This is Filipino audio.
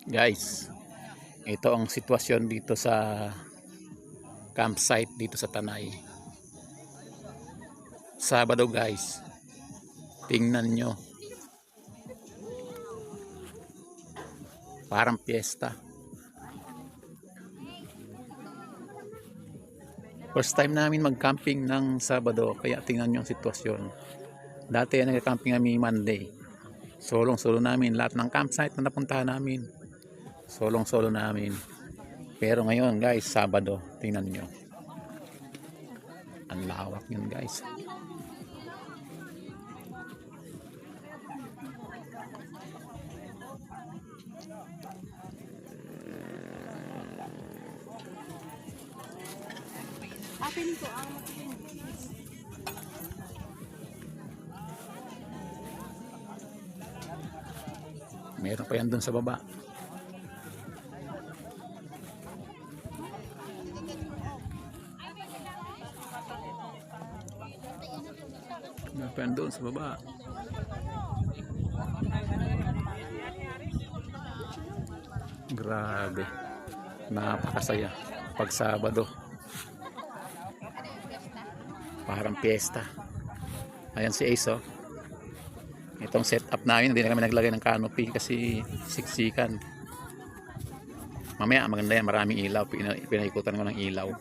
Guys, ito ang sitwasyon dito sa campsite dito sa Tanay. Sabado guys, tingnan nyo, parang piyesta. First time namin mag-camping ng Sabado, kaya tingnan nyo ang sitwasyon. Dati nag-camping kami Monday, solong-solo namin lahat ng campsite na napuntahan namin, solong-solo namin. Pero ngayon guys, Sabado, tingnan nyo, ang lawak yun guys. Atin ko ang Meron pa yan dun sa baba. Meron pa yan dun sa baba. Grabe, napakasaya pag Sabado, parang piyesta. Ayan si Ace, oh. Itong setup namin, hindi na kami naglagay ng canopy kasi siksikan. Mamaya maganda yan, maraming ilaw, pinaikutan ko ng ilaw.